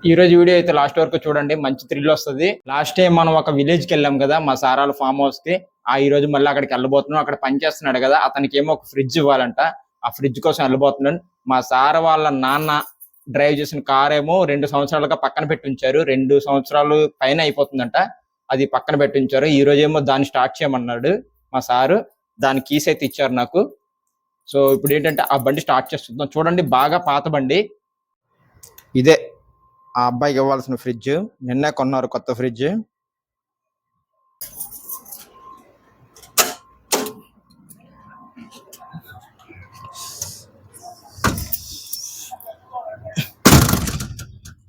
ఈ రోజు వీడియో అయితే లాస్ట్ వరకు చూడండి, మంచి థ్రిల్ వస్తుంది. లాస్ట్ టైం మనం ఒక విలేజ్ కి వెళ్ళాం కదా మా సారాల ఫామ్ హౌస్ కి. ఈ రోజు మళ్ళీ అక్కడికి వెళ్ళబోతున్నాం. అక్కడ పని చేస్తున్నాడు కదా అతనికి ఏమో ఒక ఫ్రిడ్జ్ ఇవ్వాలంట. ఆ ఫ్రిడ్జ్ కోసం వెళ్ళబోతున్నాను. మా సార్ వాళ్ళ నాన్న డ్రైవ్ చేసిన కార్ ఏమో 2 సంవత్సరాలుగా పక్కన పెట్టి ఉంచారు. 2 సంవత్సరాలు పైన అయిపోతుందంట. అది పక్కన పెట్టి ఉంచారు. ఈ రోజు ఏమో దాన్ని స్టార్ట్ చేయమన్నాడు మా సారు. దాని కీస్ అయితే ఇచ్చారు నాకు. సో ఇప్పుడు ఏంటంటే ఆ బండి స్టార్ట్ చేస్తున్నాం. చూడండి, బాగా పాత బండి ఇదే. ఆ అబ్బాయికి ఇవ్వాల్సిన ఫ్రిడ్జ్ నిన్నే కొన్నారు, కొత్త ఫ్రిడ్జ్.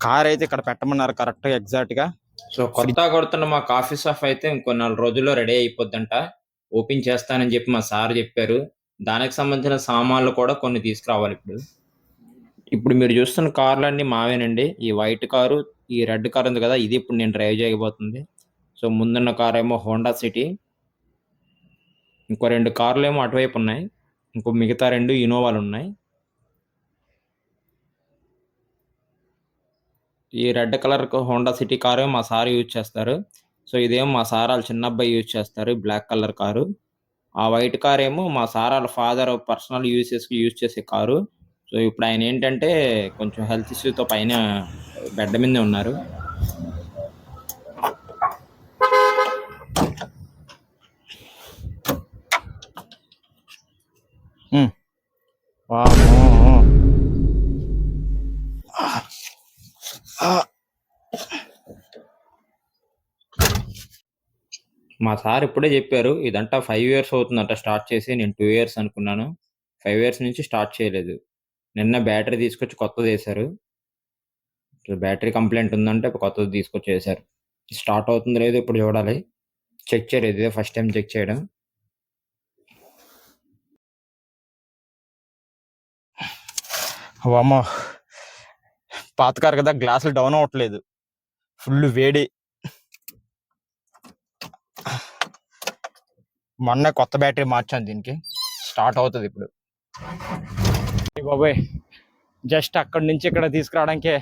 కార్ అయితే ఇక్కడ పెట్టమన్నారు కరెక్ట్ గా ఎగ్జాక్ట్ గా. సో కొత్తగా కొడుతున్న మా కాఫీ షాప్ అయితే ఇంకో 4 రోజుల్లో రెడీ అయిపోద్దంట. ఓపెన్ చేస్తానని చెప్పి మా సార్ చెప్పారు. దానికి సంబంధించిన సామాన్లు కూడా కొన్ని తీసుకురావాలి. ఇప్పుడు మీరు చూస్తున్న కార్లన్నీ మావేనండి. ఈ వైట్ కారు, ఈ రెడ్ కార్ ఉంది కదా, ఇది ఇప్పుడు నేను డ్రైవ్ చేయబోతుంది. సో ముందున్న కార్ ఏమో హోండా సిటీ, ఇంకో 2 కార్లు ఏమో అటువైపు ఉన్నాయి, ఇంకో మిగతా 2 ఇన్నోవాలు ఉన్నాయి. ఈ red colour Honda city car మా సార్ యూజ్ చేస్తారు. సో ఇదేమో మా సార్ వాళ్ళ చిన్న అబ్బాయి యూజ్ చేస్తారు, బ్లాక్ కలర్ కారు. ఆ వైట్ కార్ ఏమో మా సార్ వాళ్ళ ఫాదర్ పర్సనల్ యూజ్ చేసే కారు. సో ఇప్పుడు ఆయన ఏంటంటే కొంచెం హెల్త్ ఇష్యూతో పైన బెడ్ మీదే ఉన్నారు. మా సార్ ఇప్పుడే చెప్పారు, ఇదంతా 5 years అవుతుందంట స్టార్ట్ చేసి. నేను 2 years అనుకున్నాను. 5 years నుంచి స్టార్ట్ చేయలేదు. నిన్న బ్యాటరీ తీసుకొచ్చి కొత్తది వేశారు. బ్యాటరీ కంప్లైంట్ ఉందంటే కొత్తది తీసుకొచ్చి వేశారు. స్టార్ట్ అవుతుంది లేదు ఇప్పుడు చూడాలి. చెక్ చేయలేదు, ఇదే ఫస్ట్ టైం చెక్ చేయడం. అమ్మా, పాత కారు కదా, గ్లాసులు డౌన్ అవ్వట్లేదు, ఫుల్ వేడి. మొన్న కొత్త బ్యాటరీ మార్చాను దీనికి, స్టార్ట్ అవుతుంది ఇప్పుడు. బాబాయ్, జస్ట్ అక్కడి నుంచి ఇక్కడ తీసుకురావడానికే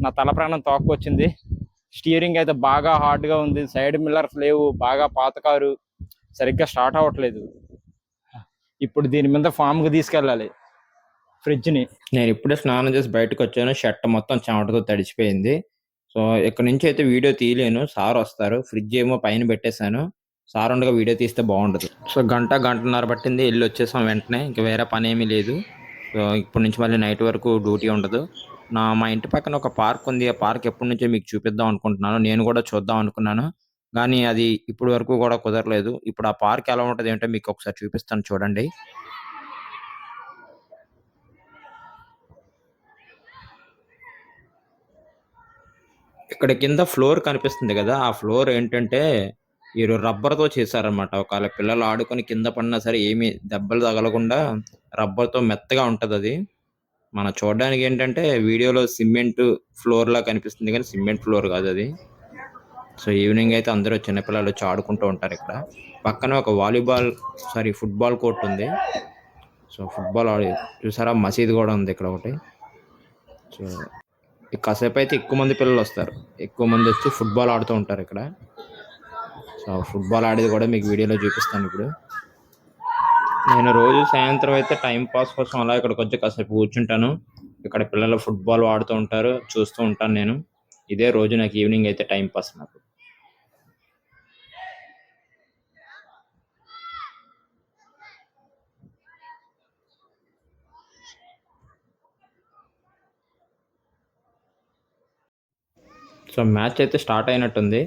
నా తల ప్రాణం తోక్కొచ్చింది. స్టీరింగ్ అయితే బాగా హార్డ్గా ఉంది, సైడ్ మిల్లర్స్ లేవు, బాగా పాత కారు, సరిగ్గా స్టార్ట్ అవ్వట్లేదు. ఇప్పుడు దీని మీద ఫామ్కి తీసుకెళ్ళాలి ఫ్రిడ్జ్ని. నేను ఇప్పుడే స్నానం చేసి బయటకు వచ్చాను, షర్ట్ మొత్తం చెమటతో తడిచిపోయింది. సో ఇక్కడ నుంచి అయితే వీడియో తీయలేను, సార్ వస్తారు. ఫ్రిడ్జ్ ఏమో పైన పెట్టేశాను, సార్ ఉండగా వీడియో తీస్తే బాగుండదు. సో గంటన్నర పట్టింది, వెళ్ళి వచ్చేసాం వెంటనే. ఇంకా వేరే పని ఏమీ లేదు. సో ఇప్పటి నుంచి మళ్ళీ నైట్ వరకు డ్యూటీ ఉండదు. మా ఇంటి పక్కన ఒక పార్క్ ఉంది. ఆ పార్క్ ఎప్పటి నుంచో మీకు చూపిద్దాం అనుకుంటున్నాను. నేను కూడా చూద్దాం అనుకున్నాను, కానీ అది ఇప్పటి వరకు కూడా కుదరలేదు. ఇప్పుడు ఆ పార్క్ ఎలా ఉంటుంది ఏంటో మీకు ఒకసారి చూపిస్తాను, చూడండి. ఇక్కడ కింద ఫ్లోర్ కనిపిస్తుంది కదా, ఆ ఫ్లోర్ ఏంటంటే వీరు రబ్బర్తో చేశారనమాట. ఒకవేళ పిల్లలు ఆడుకొని కింద పడినా సరే ఏమి దెబ్బలు తగలకుండా రబ్బర్తో మెత్తగా ఉంటుంది అది. మనం చూడడానికి ఏంటంటే వీడియోలో సిమెంట్ ఫ్లోర్ లా కనిపిస్తుంది, కానీ సిమెంట్ ఫ్లోర్ కాదు అది. సో ఈవినింగ్ అయితే అందరూ చిన్నపిల్లలు వచ్చి ఆడుకుంటూ ఉంటారు. ఇక్కడ పక్కన ఒక ఫుట్బాల్ కోర్ట్ ఉంది. సో ఫుట్బాల్ చూసారా, మసీద్ కూడా ఉంది ఇక్కడ ఒకటి. సో కాసేపు అయితే ఎక్కువ మంది పిల్లలు వస్తారు, ఎక్కువ మంది వచ్చి ఫుట్బాల్ ఆడుతూ ఉంటారు ఇక్కడ. సో ఫుట్బాల్ ఆడేది కూడా మీకు వీడియోలో చూపిస్తాను ఇప్పుడు. నేను రోజు సాయంత్రం అయితే టైం పాస్ కోసం అలా ఇక్కడికి వచ్చి కాసేపు కూర్చుంటాను. ఇక్కడ పిల్లలు ఫుట్బాల్ ఆడుతూ ఉంటారు, చూస్తూ ఉంటాను నేను. ఇదే రోజు నాకు ఈవినింగ్ అయితే టైం పాస్ నాకు. సో మ్యాచ్ అయితే స్టార్ట్ అయినట్టుంది.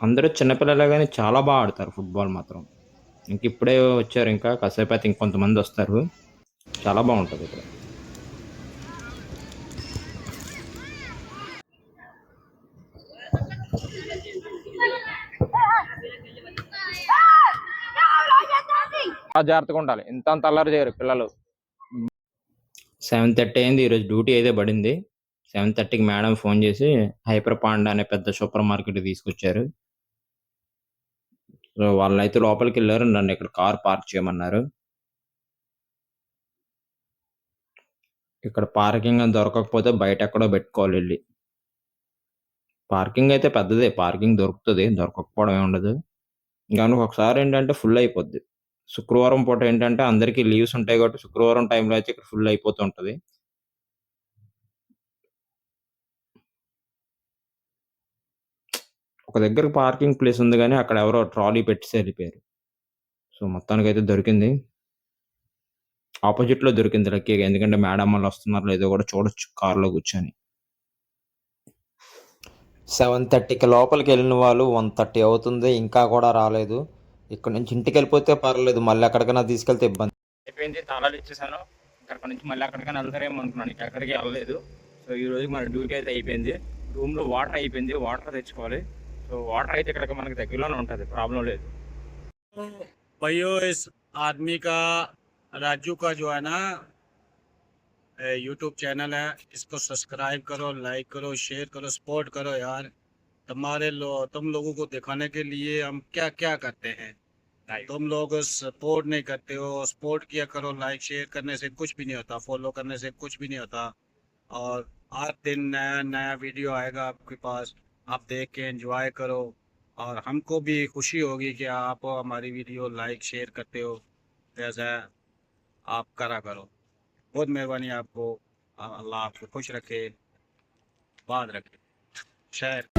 అందరూ చిన్నపిల్లలే కానీ చాలా బాగా ఆడతారు ఫుట్బాల్ మాత్రం. ఇంక ఇప్పుడే వచ్చారు, ఇంకా కాసేపు అయితే ఇంకొంతమంది వస్తారు. చాలా బాగుంటుంది ఇక్కడ. జాగ్రత్తగా ఉండాలి, ఇంత అల్లరి చేయరు పిల్లలు. 7:30 అయింది, ఈరోజు డ్యూటీ అయితే పడింది. 7:30కి మేడం ఫోన్ చేసి హైపర్ పాండా అనే పెద్ద సూపర్ మార్కెట్ తీసుకొచ్చారు. సో వాళ్ళైతే లోపలికి వెళ్ళారు, నన్ను ఇక్కడ కార్ పార్క్ చేయమన్నారు. ఇక్కడ పార్కింగ్ దొరకకపోతే బయట ఎక్కడో పెట్టుకోవాలి వెళ్ళి. పార్కింగ్ అయితే పెద్దదే. పార్కింగ్ దొరుకుతది. దొరకకపోవడం ఏముండదు. గానీ ఒకసారి ఏంటంటే ఫుల్ అయిపోద్ది. శుక్రవారం పూట ఏంటంటే అందరికీ లీవ్స్ ఉంటాయి కాబట్టి శుక్రవారం టైంలో అయితే ఇక్కడ ఫుల్ అయిపోతూ ఉంటది. ఒక దగ్గర పార్కింగ్ ప్లేస్ ఉంది గానీ అక్కడ ఎవరో ట్రాలీ పెట్టేసి ఎళ్ళిపోయారు. సో, మొత్తానికైతే దొరికింది. అపోజిట్‌లో దొరికింది లక్కీగా. ఎందుకంటే మేడమ్మోళ్ళొస్తున్నారో లేదో గూడా చూడొచ్చు కార్‌లో కూర్చొని. 7:30కి లోపలికెళ్ళిన వాళ్ళు 1:30 అవుతుంది. ఇంకా కూడా రాలేదు. ఇక్కడి నుంచి ఇంటికెళ్ళిపోతే పర్లేదు. మళ్ళీ ఎక్కడికైనా తీసుకెళ్తే ఇబ్బంది. అయిపోయింది. తాళాలు ఇచ్చేసాను. అక్కడి నుంచి మళ్ళీ ఎక్కడికైనా వెళ్తారేమో అనుకున్నాను. ఇంకెక్కడికి వెళ్ళలేదు. సో, ఈ రోజుకి మన డ్యూటీ అయితే అయిపోయింది. రూమ్‌లో వాటర్ అయిపోయింది. వాటర్ తెచ్చుకోవాలి. సో, వాటర్ అయితే ఇక్కడికి మనకి దగ్గరలోనే ఉంటది. ప్రాబ్లమ్ లేదు. भाइयों इस आदमी का राजू का जो है ना यूट्यूब चैनल है, इसको सब्सक्राइब करो, लाइक करो, शेयर करो, सपोर्ट करो यार। तुम लोगों को दिखाने के लिए हम क्या क्या करते हैं। तुम लोग सपोर्ट नहीं करते हो। सपोर्ट किया करो। लाइक शेयर करने से कुछ भी नहीं होता, फॉलो करने से कुछ भी नहीं होता। और हर दिन नया नया वीडियो आएगा आपके पास, आप देख के एंजॉय करो। और हमको भी खुशी होगी कि आप हमारी वीडियो लाइक शेयर करते हो। जैसा आप करा करो। बहुत मेहरबानी आपको। अल्लाह आपको खुश रखे, बात रखे। शेयर